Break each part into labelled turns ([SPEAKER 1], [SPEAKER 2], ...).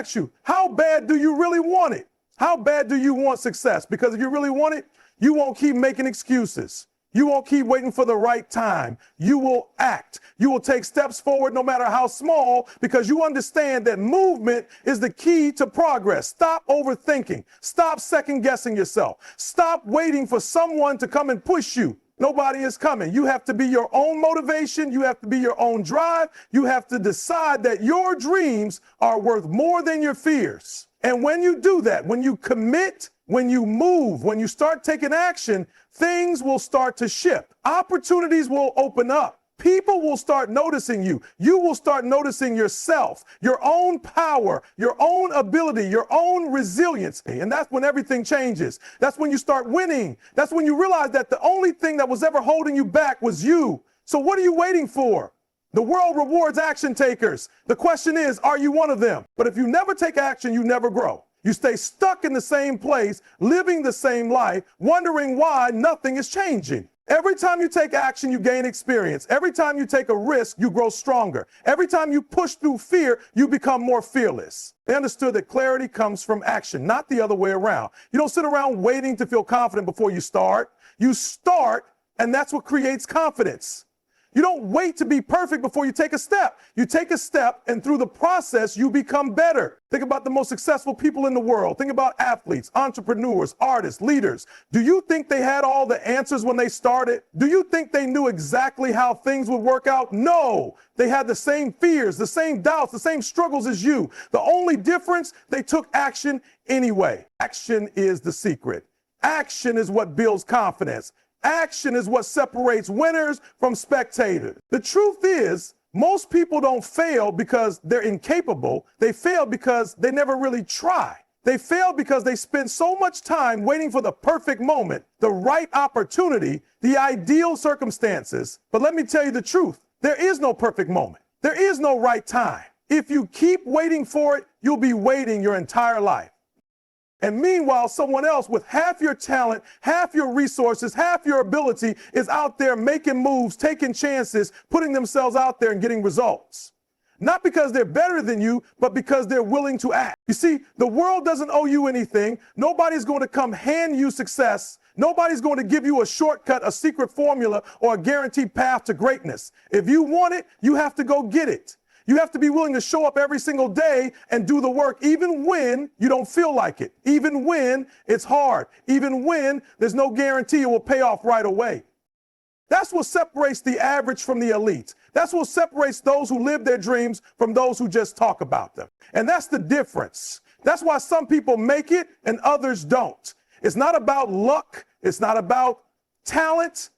[SPEAKER 1] ask you, how bad do you really want it? How bad do you want success? Because if you really want it, you won't keep making excuses. You won't keep waiting for the right time. You will act. You will take steps forward no matter how small, because you understand that movement is the key to progress. Stop overthinking. Stop second guessing yourself. Stop waiting for someone to come and push you. Nobody is coming. You have to be your own motivation. You have to be your own drive. You have to decide that your dreams are worth more than your fears. And when you do that, when you commit, when you move, when you start taking action, things will start to shift. Opportunities will open up. People will start noticing you. You will start noticing yourself, your own power, your own ability, your own resilience. And that's when everything changes. That's when you start winning. That's when you realize that the only thing that was ever holding you back was you. So what are you waiting for? The world rewards action takers. The question is, are you one of them? But if you never take action, you never grow. You stay stuck in the same place, living the same life, wondering why nothing is changing. Every time you take action, you gain experience. Every time you take a risk, you grow stronger. Every time you push through fear, you become more fearless. They understood that clarity comes from action, not the other way around. You don't sit around waiting to feel confident before you start. You start, and that's what creates confidence. You don't wait to be perfect before you take a step. You take a step, and through the process, you become better. Think about the most successful people in the world. Think about athletes, entrepreneurs, artists, leaders. Do you think they had all the answers when they started? Do you think they knew exactly how things would work out? No. They had the same fears, the same doubts, the same struggles as you. The only difference, they took action anyway. Action is the secret. Action is what builds confidence. Action is what separates winners from spectators. The truth is, most people don't fail because they're incapable. They fail because they never really try. They fail because they spend so much time waiting for the perfect moment, the right opportunity, the ideal circumstances. But let me tell you the truth. There is no perfect moment. There is no right time. If you keep waiting for it, you'll be waiting your entire life. And meanwhile, someone else with half your talent, half your resources, half your ability is out there making moves, taking chances, putting themselves out there and getting results. Not because they're better than you, but because they're willing to act. You see, the world doesn't owe you anything. Nobody's going to come hand you success. Nobody's going to give you a shortcut, a secret formula, or a guaranteed path to greatness. If you want it, you have to go get it. You have to be willing to show up every single day and do the work, even when you don't feel like it, even when it's hard, even when there's no guarantee it will pay off right away. That's what separates the average from the elite. That's what separates those who live their dreams from those who just talk about them. And that's the difference. That's why some people make it and others don't. It's not about luck. It's not about talent.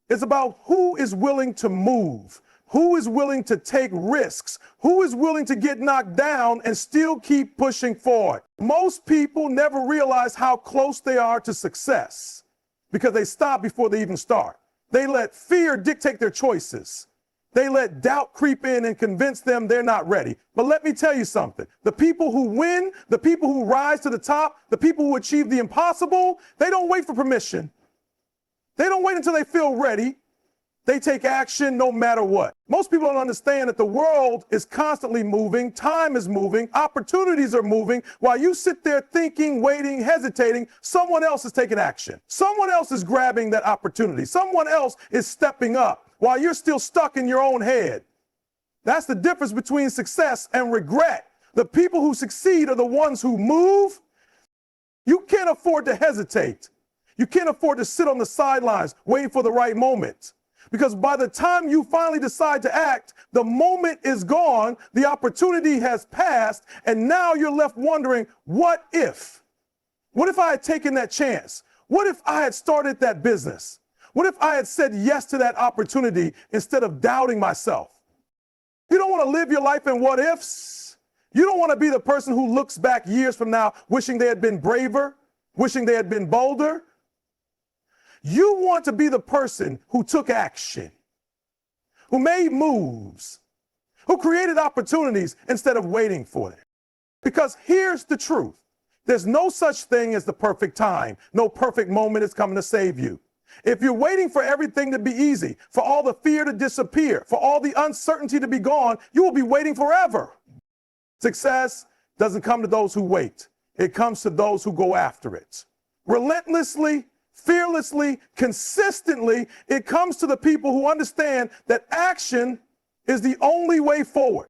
[SPEAKER 1] It's about who is willing to move. Who is willing to take risks? Who is willing to get knocked down and still keep pushing forward? Most people never realize how close they are to success because they stop before they even start. They let fear dictate their choices. They let doubt creep in and convince them they're not ready. But let me tell you something. The people who win, the people who rise to the top, the people who achieve the impossible, they don't wait for permission. They don't wait until they feel ready. They take action no matter what. Most people don't understand that the world is constantly moving, time is moving, opportunities are moving. While you sit there thinking, waiting, hesitating, someone else is taking action. Someone else is grabbing that opportunity. Someone else is stepping up while you're still stuck in your own head. That's the difference between success and regret. The people who succeed are the ones who move. You can't afford to hesitate. You can't afford to sit on the sidelines waiting for the right moment. Because by the time you finally decide to act, the moment is gone, the opportunity has passed, and now you're left wondering, what if? What if I had taken that chance? What if I had started that business? What if I had said yes to that opportunity instead of doubting myself? You don't want to live your life in what ifs. You don't want to be the person who looks back years from now wishing they had been braver, wishing they had been bolder. You want to be the person who took action, who made moves, who created opportunities instead of waiting for them. Because here's the truth. There's no such thing as the perfect time. No perfect moment is coming to save you. If you're waiting for everything to be easy, for all the fear to disappear, for all the uncertainty to be gone, you will be waiting forever. Success doesn't come to those who wait. It comes to those who go after it. Relentlessly, fearlessly, consistently, it comes to the people who understand that action is the only way forward.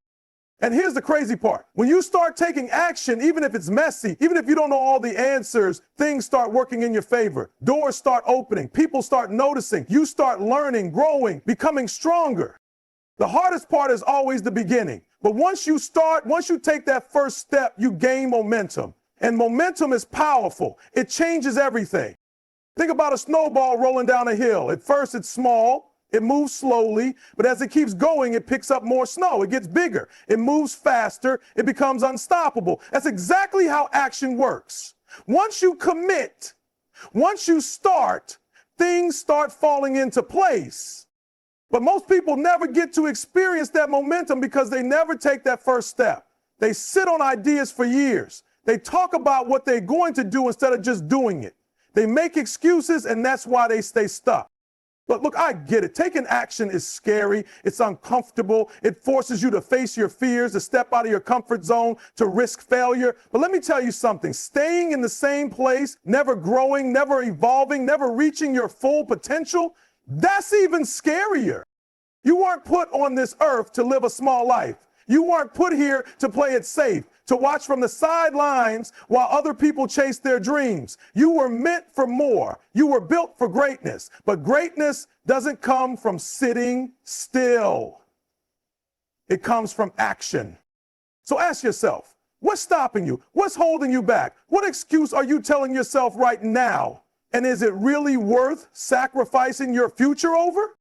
[SPEAKER 1] And here's the crazy part. When you start taking action, even if it's messy, even if you don't know all the answers, things start working in your favor. Doors start opening. People start noticing. You start learning, growing, becoming stronger. The hardest part is always the beginning. But once you take that first step, you gain momentum. And momentum is powerful. It changes everything. Think about a snowball rolling down a hill. At first, it's small. It moves slowly, but as it keeps going, it picks up more snow. It gets bigger. It moves faster. It becomes unstoppable. That's exactly how action works. Once you commit, once you start, things start falling into place. But most people never get to experience that momentum because they never take that first step. They sit on ideas for years. They talk about what they're going to do instead of just doing it. They make excuses, and that's why they stay stuck. But look, I get it. Taking action is scary. It's uncomfortable. It forces you to face your fears, to step out of your comfort zone, to risk failure. But let me tell you something. Staying in the same place, never growing, never evolving, never reaching your full potential, that's even scarier. You weren't put on this earth to live a small life. You weren't put here to play it safe, to watch from the sidelines while other people chase their dreams. You were meant for more. You were built for greatness. But greatness doesn't come from sitting still. It comes from action. So ask yourself, what's stopping you? What's holding you back? What excuse are you telling yourself right now? And is it really worth sacrificing your future over?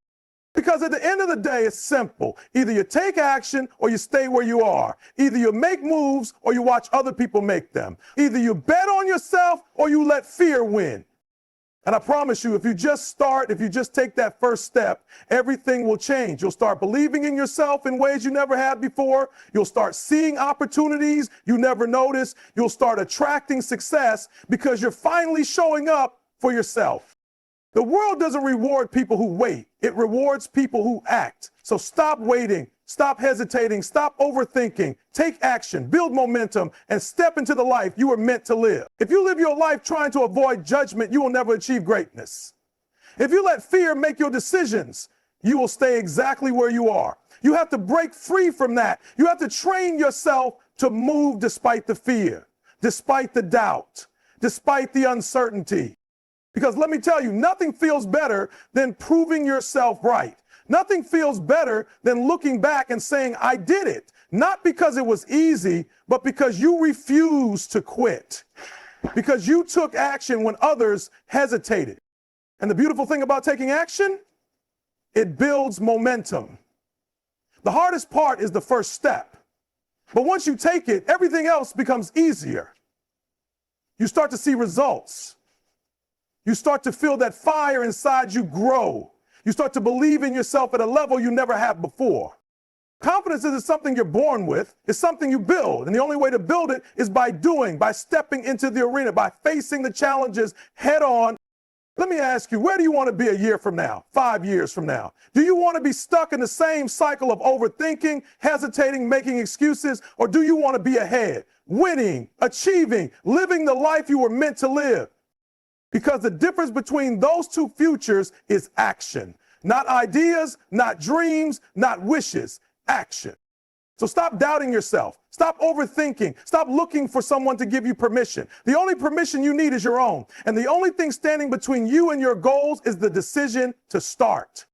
[SPEAKER 1] Because at the end of the day, it's simple. Either you take action or you stay where you are. Either you make moves or you watch other people make them. Either you bet on yourself or you let fear win. And I promise you, if you just take that first step, everything will change. You'll start believing in yourself in ways you never had before. You'll start seeing opportunities you never noticed. You'll start attracting success because you're finally showing up for yourself. The world doesn't reward people who wait. It rewards people who act. So stop waiting, stop hesitating, stop overthinking, take action, build momentum, and step into the life you were meant to live. If you live your life trying to avoid judgment, you will never achieve greatness. If you let fear make your decisions, you will stay exactly where you are. You have to break free from that. You have to train yourself to move despite the fear, despite the doubt, despite the uncertainty. Because let me tell you, nothing feels better than proving yourself right. Nothing feels better than looking back and saying, I did it. Not because it was easy, but because you refused to quit. Because you took action when others hesitated. And the beautiful thing about taking action, it builds momentum. The hardest part is the first step. But once you take it, everything else becomes easier. You start to see results. You start to feel that fire inside you grow. You start to believe in yourself at a level you never have before. Confidence isn't something you're born with. It's something you build. And the only way to build it is by doing, by stepping into the arena, by facing the challenges head on. Let me ask you, where do you want to be a year from now, 5 years from now? Do you want to be stuck in the same cycle of overthinking, hesitating, making excuses, or do you want to be ahead, winning, achieving, living the life you were meant to live? Because the difference between those two futures is action. Not ideas, not dreams, not wishes, action. So stop doubting yourself. Stop overthinking. Stop looking for someone to give you permission. The only permission you need is your own. And the only thing standing between you and your goals is the decision to start.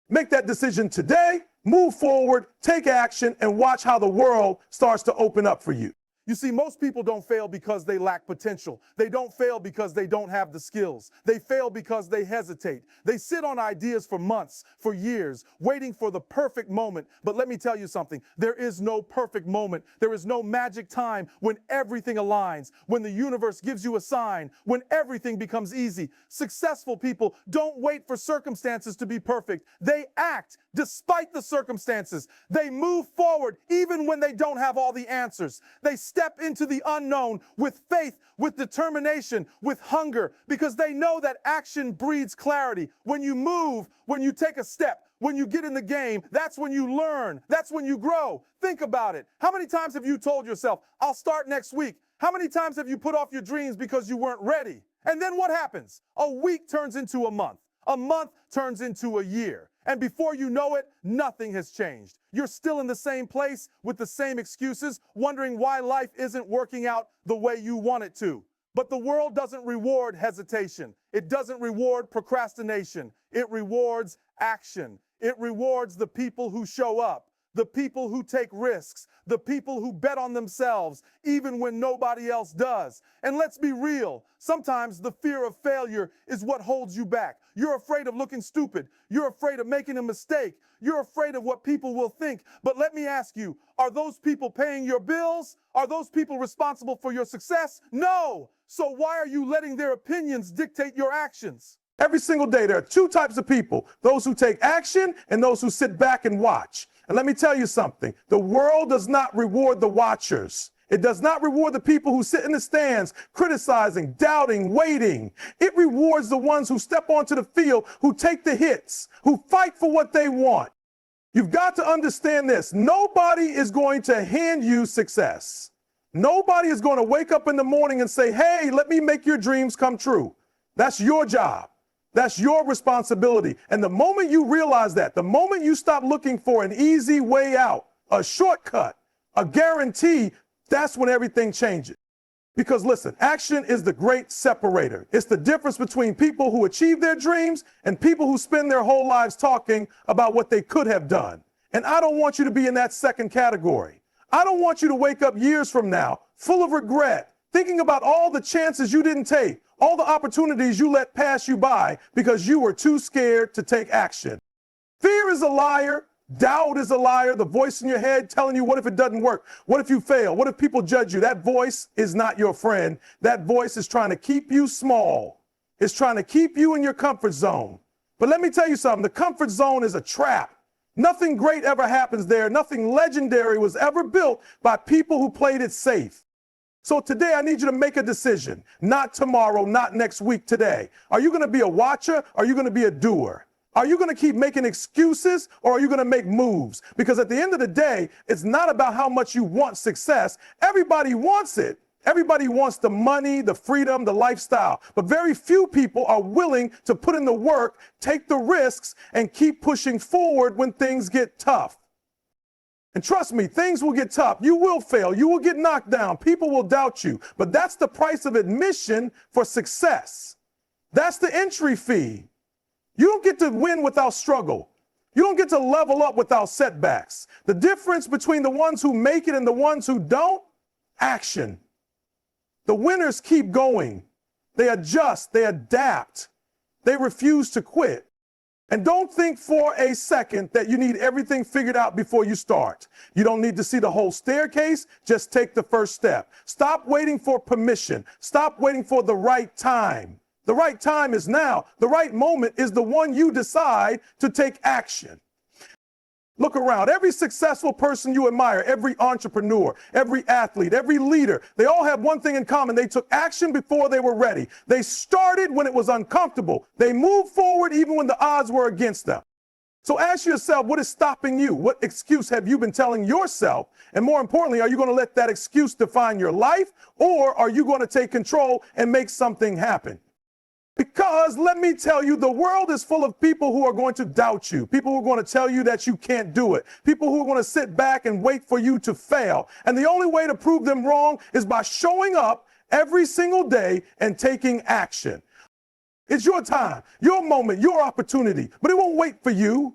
[SPEAKER 1] Make that decision today, move forward, take action, and watch how the world starts to open up for you. You see, most people don't fail because they lack potential. They don't fail because they don't have the skills. They fail because they hesitate. They sit on ideas for months, for years, waiting for the perfect moment. But let me tell you something. There is no perfect moment. There is no magic time when everything aligns, when the universe gives you a sign, when everything becomes easy. Successful people don't wait for circumstances to be perfect. They act despite the circumstances. They move forward even when they don't have all the answers. They step step into the unknown with faith, with determination, with hunger, because they know that action breeds clarity. When you move, when you take a step, when you get in the game, that's when you learn. That's when you grow. Think about it. How many times have you told yourself, I'll start next week? How many times have you put off your dreams because you weren't ready? And then what happens? A week turns into a month. A month turns into a year. And before you know it, nothing has changed. You're still in the same place with the same excuses, wondering why life isn't working out the way you want it to. But the world doesn't reward hesitation. It doesn't reward procrastination. It rewards action. It rewards the people who show up, the people who take risks, the people who bet on themselves, even when nobody else does. And let's be real, sometimes the fear of failure is what holds you back. You're afraid of looking stupid. You're afraid of making a mistake. You're afraid of what people will think. But let me ask you, are those people paying your bills? Are those people responsible for your success? No. So why are you letting their opinions dictate your actions? Every single day, there are two types of people, those who take action and those who sit back and watch. And let me tell you something, the world does not reward the watchers. It does not reward the people who sit in the stands, criticizing, doubting, waiting. It rewards the ones who step onto the field, who take the hits, who fight for what they want. You've got to understand this. Nobody is going to hand you success. Nobody is going to wake up in the morning and say, hey, let me make your dreams come true. That's your job. That's your responsibility. And the moment you realize that, the moment you stop looking for an easy way out, a shortcut, a guarantee, that's when everything changes. Because listen, action is the great separator. It's the difference between people who achieve their dreams and people who spend their whole lives talking about what they could have done. And I don't want you to be in that second category. I don't want you to wake up years from now full of regret, thinking about all the chances you didn't take, all the opportunities you let pass you by because you were too scared to take action. Fear is a liar. Doubt is a liar. The voice in your head telling you, what if it doesn't work? What if you fail? What if people judge you? That voice is not your friend. That voice is trying to keep you small. It's trying to keep you in your comfort zone. But let me tell you something. The comfort zone is a trap. Nothing great ever happens there. Nothing legendary was ever built by people who played it safe. So today I need you to make a decision. Not tomorrow, not next week, today. Are you going to be a watcher? Or are you going to be a doer? Are you going to keep making excuses or are you going to make moves? Because at the end of the day, it's not about how much you want success. Everybody wants it. Everybody wants the money, the freedom, the lifestyle. But very few people are willing to put in the work, take the risks, and keep pushing forward when things get tough. And trust me, things will get tough. You will fail. You will get knocked down. People will doubt you. But that's the price of admission for success. That's the entry fee. You don't get to win without struggle. You don't get to level up without setbacks. The difference between the ones who make it and the ones who don't, action. The winners keep going. They adjust. They adapt. They refuse to quit. And don't think for a second that you need everything figured out before you start. You don't need to see the whole staircase. Just take the first step. Stop waiting for permission. Stop waiting for the right time. The right time is now. The right moment is the one you decide to take action. Look around. Every successful person you admire, every entrepreneur, every athlete, every leader, they all have one thing in common. They took action before they were ready. They started when it was uncomfortable. They moved forward even when the odds were against them. So ask yourself, what is stopping you? What excuse have you been telling yourself? And more importantly, are you going to let that excuse define your life, or are you going to take control and make something happen? Because let me tell you, the world is full of people who are going to doubt you, people who are going to tell you that you can't do it, people who are going to sit back and wait for you to fail. And the only way to prove them wrong is by showing up every single day and taking action. It's your time, your moment, your opportunity, but it won't wait for you.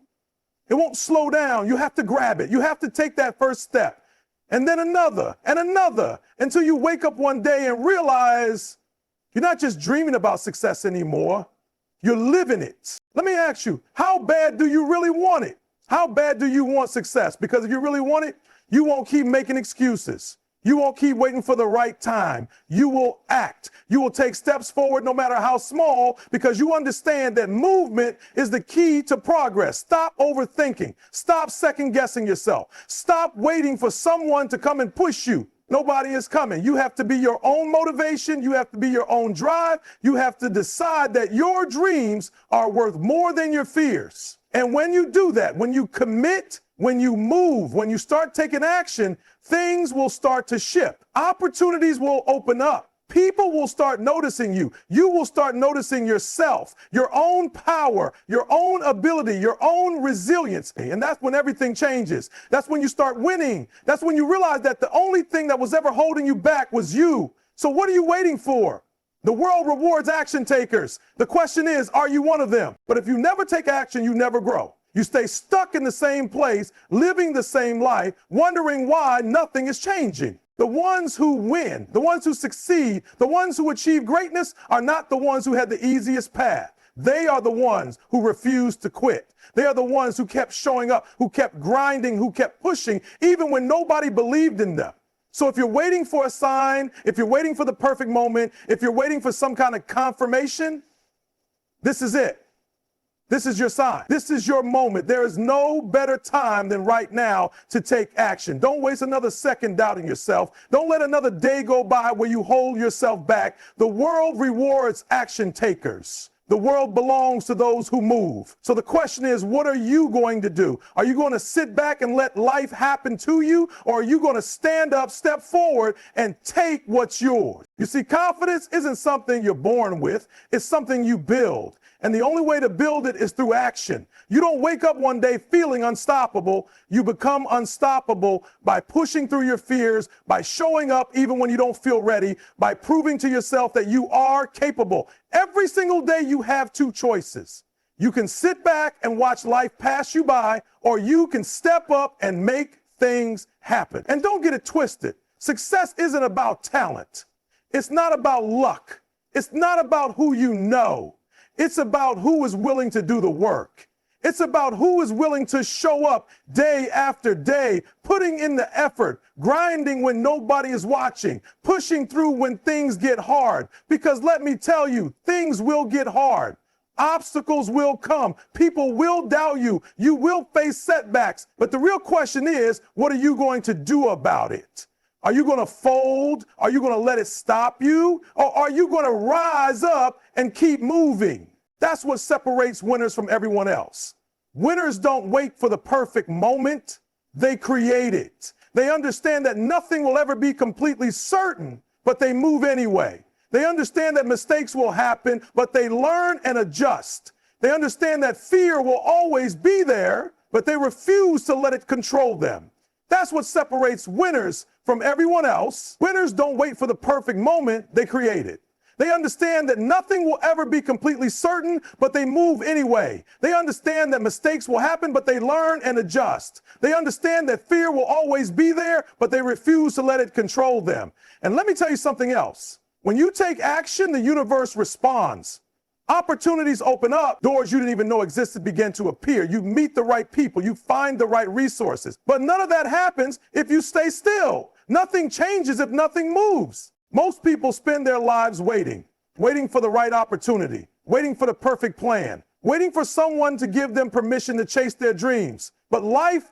[SPEAKER 1] It won't slow down. You have to grab it. You have to take that first step, and then another and another, until you wake up one day and realize you're not just dreaming about success anymore, you're living it. Let me ask you, how bad do you really want it? How bad do you want success? Because if you really want it, you won't keep making excuses. You won't keep waiting for the right time. You will act. You will take steps forward no matter how small, because you understand that movement is the key to progress. Stop overthinking. Stop second guessing yourself. Stop waiting for someone to come and push you. Nobody is coming. You have to be your own motivation. You have to be your own drive. You have to decide that your dreams are worth more than your fears. And when you do that, when you commit, when you move, when you start taking action, things will start to shift. Opportunities will open up. People will start noticing you. You will start noticing yourself, your own power, your own ability, your own resilience. And that's when everything changes. That's when you start winning. That's when you realize that the only thing that was ever holding you back was you. So what are you waiting for? The world rewards action takers. The question is, are you one of them? But if you never take action, you never grow. You stay stuck in the same place, living the same life, wondering why nothing is changing. The ones who win, the ones who succeed, the ones who achieve greatness are not the ones who had the easiest path. They are the ones who refused to quit. They are the ones who kept showing up, who kept grinding, who kept pushing, even when nobody believed in them. So if you're waiting for a sign, if you're waiting for the perfect moment, if you're waiting for some kind of confirmation, this is it. This is your sign. This is your moment. There is no better time than right now to take action. Don't waste another second doubting yourself. Don't let another day go by where you hold yourself back. The world rewards action takers. The world belongs to those who move. So the question is, what are you going to do? Are you going to sit back and let life happen to you? Or are you going to stand up, step forward, and take what's yours? You see, confidence isn't something you're born with. It's something you build. And the only way to build it is through action. You don't wake up one day feeling unstoppable. You become unstoppable by pushing through your fears, by showing up even when you don't feel ready, by proving to yourself that you are capable. Every single day you have two choices. You can sit back and watch life pass you by, or you can step up and make things happen. And don't get it twisted. Success isn't about talent. It's not about luck. It's not about who you know. It's about who is willing to do the work. It's about who is willing to show up day after day, putting in the effort, grinding when nobody is watching, pushing through when things get hard. Because let me tell you, things will get hard. Obstacles will come. People will doubt you. You will face setbacks. But the real question is, what are you going to do about it? Are you going to fold? Are you going to let it stop you? Or are you going to rise up and keep moving? That's what separates winners from everyone else. Winners don't wait for the perfect moment. They create it. They understand that nothing will ever be completely certain, but they move anyway. They understand that mistakes will happen, but they learn and adjust. They understand that fear will always be there, but they refuse to let it control them. That's what separates winners from everyone else. Winners don't wait for the perfect moment, they create it. They understand that nothing will ever be completely certain, but they move anyway. They understand that mistakes will happen, but they learn and adjust. They understand that fear will always be there, but they refuse to let it control them. And let me tell you something else. When you take action, the universe responds. Opportunities open up, doors you didn't even know existed begin to appear. You meet the right people, you find the right resources. But none of that happens if you stay still. Nothing changes if nothing moves. Most people spend their lives waiting for the right opportunity, waiting for the perfect plan, waiting for someone to give them permission to chase their dreams. But life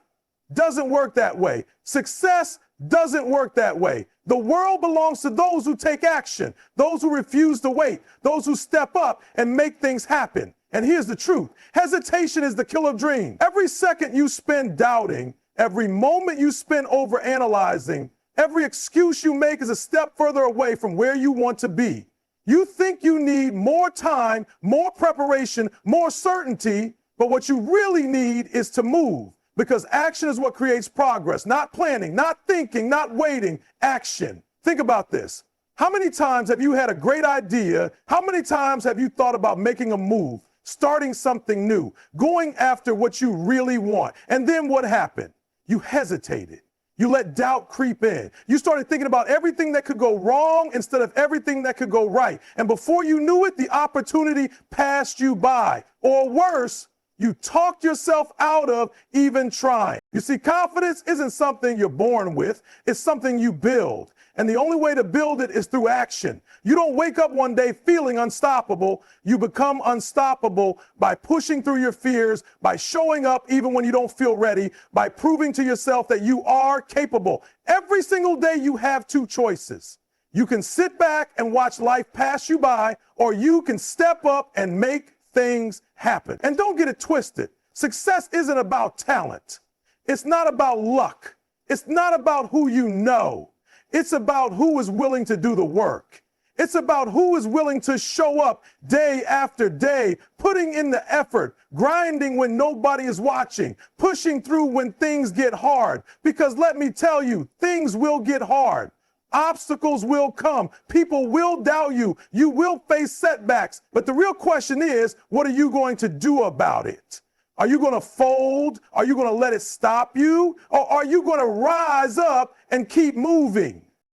[SPEAKER 1] doesn't work that way. Success doesn't work that way. The world belongs to those who take action, those who refuse to wait, those who step up and make things happen. And here's the truth. Hesitation is the killer of dreams. Every second you spend doubting, every moment you spend overanalyzing, every excuse you make is a step further away from where you want to be. You think you need more time, more preparation, more certainty, but what you really need is to move. Because action is what creates progress, not planning, not thinking, not waiting, action. Think about this. How many times have you had a great idea? How many times have you thought about making a move, starting something new, going after what you really want? And then what happened? You hesitated. You let doubt creep in. You started thinking about everything that could go wrong instead of everything that could go right. And before you knew it, the opportunity passed you by. Or worse, you talked yourself out of even trying. You see, confidence isn't something you're born with. It's something you build. And the only way to build it is through action. You don't wake up one day feeling unstoppable. You become unstoppable by pushing through your fears, by showing up even when you don't feel ready, by proving to yourself that you are capable. Every single day you have two choices. You can sit back and watch life pass you by, or you can step up and make things happen. And don't get it twisted. Success isn't about talent. It's not about luck. It's not about who you know. It's about who is willing to do the work. It's about who is willing to show up day after day, putting in the effort, grinding when nobody is watching, pushing through when things get hard. Because let me tell you, things will get hard. Obstacles will come. People will doubt you. You will face setbacks. But the real question is, what are you going to do about it? Are you going to fold? Are you going to let it stop you? Or are you going to rise up and keep moving?